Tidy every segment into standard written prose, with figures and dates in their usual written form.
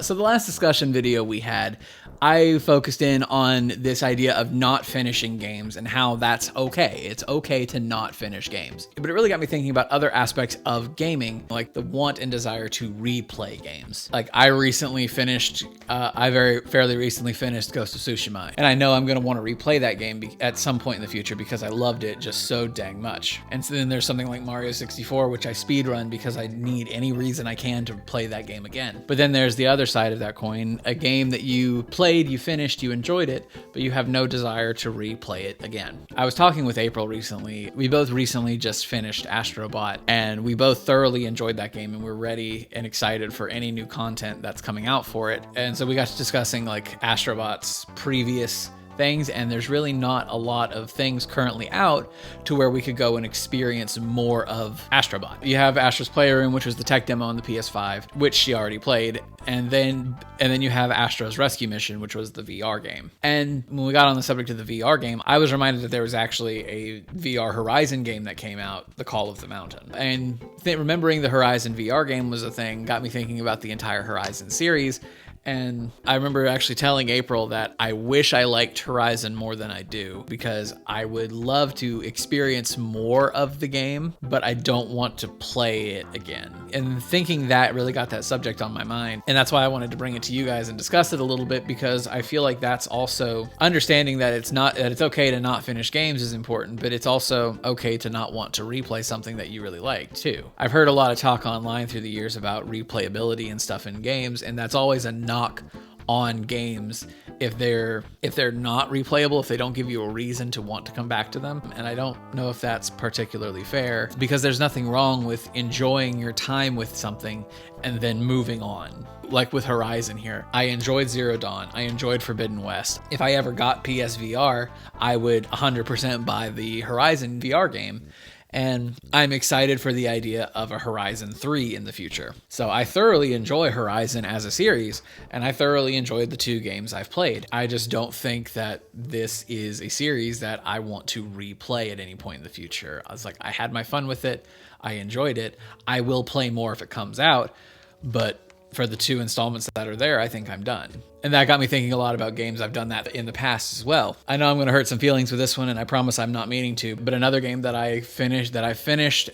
So the last discussion video we had, I focused in on this idea of not finishing games and how that's okay. It's okay to not finish games. But it really got me thinking about other aspects of gaming, like the want and desire to replay games. Like I recently finished, fairly recently finished Ghost of Tsushima. And I know I'm going to want to replay that game at some point in the future because I loved it just so dang much. And so then there's something like Mario 64, which I speedrun because I need any reason I can to play that game again. But then there's the other side of that coin, a game that you played, you finished, you enjoyed it, but you have no desire to replay it again. I was talking with April recently. We both recently just finished Astro Bot, and we both thoroughly enjoyed that game, and we're ready and excited for any new content that's coming out for it. And so we got to discussing like Astro Bot's previous things, and there's really not a lot of things currently out to where we could go and experience more of Astrobot. You have Astra's Playroom, which was the tech demo on the PS5, which she already played, and then you have Astra's Rescue Mission, which was the VR game. And when we got on the subject of the VR game, I was reminded that there was actually a VR Horizon game that came out, The Call of the Mountain. And remembering the Horizon VR game was a thing got me thinking about the entire Horizon series. And I remember actually telling April that I wish I liked Horizon more than I do, because I would love to experience more of the game, but I don't want to play it again. And thinking that really got that subject on my mind. And that's why I wanted to bring it to you guys and discuss it a little bit, because I feel like that's also understanding that it's okay to not finish games is important, but it's also okay to not want to replay something that you really like too. I've heard a lot of talk online through the years about replayability and stuff in games, and that's always a knock on games if they're not replayable, if they don't give you a reason to want to come back to them. And I don't know if that's particularly fair, because there's nothing wrong with enjoying your time with something and then moving on. Like with Horizon here, I enjoyed Zero Dawn, I enjoyed Forbidden West. If I ever got PSVR, I would 100% buy the Horizon VR game. And I'm excited for the idea of a Horizon 3 in the future. So I thoroughly enjoy Horizon as a series, and I thoroughly enjoyed the 2 games I've played. I just don't think that this is a series that I want to replay at any point in the future. I was like, I had my fun with it, I enjoyed it, I will play more if it comes out, but for the 2 installments that are there, I think I'm done. And that got me thinking a lot about games I've done that in the past as well. I know I'm going to hurt some feelings with this one, and I promise I'm not meaning to, but another game that I finished, I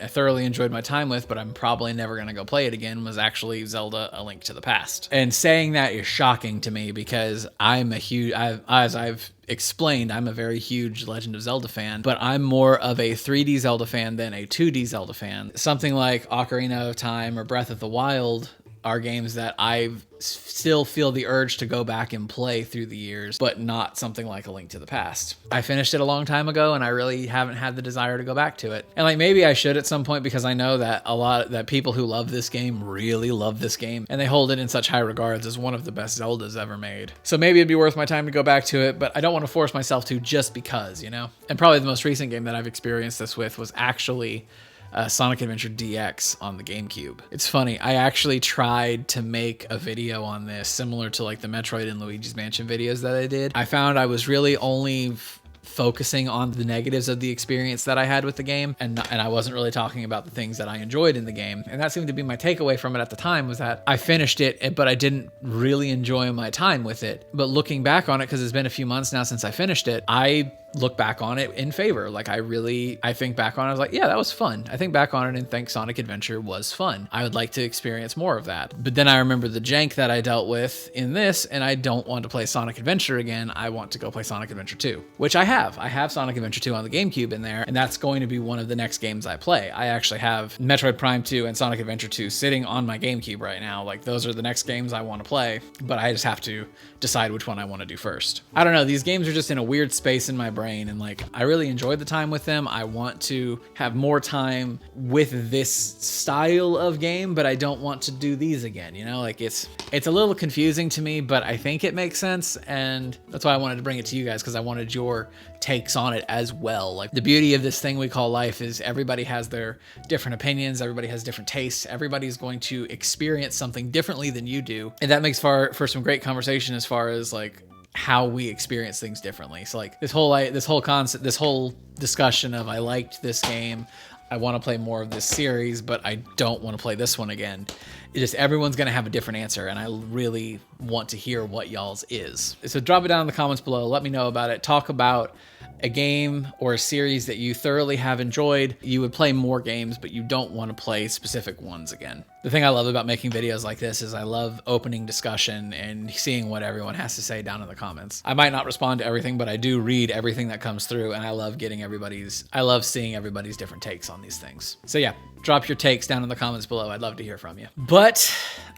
thoroughly enjoyed my time with, but I'm probably never going to go play it again, was actually Zelda: A Link to the Past. And saying that is shocking to me, because as I've explained, I'm a very huge Legend of Zelda fan, but I'm more of a 3D Zelda fan than a 2D Zelda fan. Something like Ocarina of Time or Breath of the Wild are games that I still feel the urge to go back and play through the years, but not something like A Link to the Past. I finished it a long time ago, and I really haven't had the desire to go back to it. And like, maybe I should at some point, because I know that that people who love this game really love this game, and they hold it in such high regards as one of the best Zeldas ever made. So maybe it'd be worth my time to go back to it, but I don't want to force myself to just because, you know? And probably the most recent game that I've experienced this with was actually Sonic Adventure DX on the GameCube. It's funny, I actually tried to make a video on this similar to like the Metroid and Luigi's Mansion videos that I did. I found I was really only focusing on the negatives of the experience that I had with the game, and I wasn't really talking about the things that I enjoyed in the game. And that seemed to be my takeaway from it at the time, was that I finished it, but I didn't really enjoy my time with it. But looking back on it, because it's been a few months now since I finished it, I look back on it in favor. Like I think back on it, I was like, yeah, that was fun. I think back on it and think Sonic Adventure was fun. I would like to experience more of that. But then I remember the jank that I dealt with in this, and I don't want to play Sonic Adventure again. I want to go play Sonic Adventure 2, which I have. I have Sonic Adventure 2 on the GameCube in there, and that's going to be one of the next games I play. I actually have Metroid Prime 2 and Sonic Adventure 2 sitting on my GameCube right now. Like, those are the next games I want to play, but I just have to decide which one I want to do first. I don't know, these games are just in a weird space in my brain, and like, I really enjoyed the time with them. I want to have more time with this style of game, but I don't want to do these again, you know? Like, it's a little confusing to me, but I think it makes sense, and that's why I wanted to bring it to you guys, because I wanted your takes on it as well. Like, the beauty of this thing we call life is everybody has their different opinions, everybody has different tastes, everybody's going to experience something differently than you do, and that makes for some great conversation as far as like how we experience things differently. So like this whole concept, this whole discussion of I liked this game, I want to play more of this series, but I don't want to play this one again. It's just everyone's going to have a different answer, and I really want to hear what y'all's is. So drop it down in the comments below. Let me know about it. Talk about a game or a series that you thoroughly have enjoyed. You would play more games, but you don't want to play specific ones again. The thing I love about making videos like this is I love opening discussion and seeing what everyone has to say down in the comments. I might not respond to everything, but I do read everything that comes through, and I love seeing everybody's different takes on these things. So yeah, drop your takes down in the comments below. I'd love to hear from you. But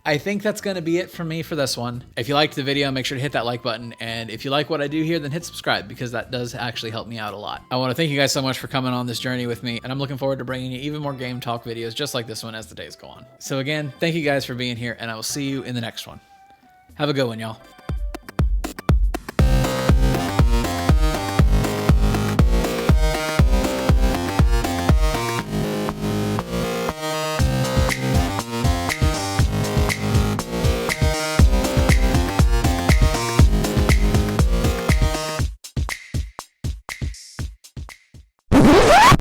I think that's going to be it for me for this one. If you liked the video, make sure to hit that like button. And if you like what I do here, then hit subscribe, because that does actually help me out a lot. I want to thank you guys so much for coming on this journey with me. And I'm looking forward to bringing you even more game talk videos just like this one as the days go on. So again, thank you guys for being here, and I will see you in the next one. Have a good one, y'all.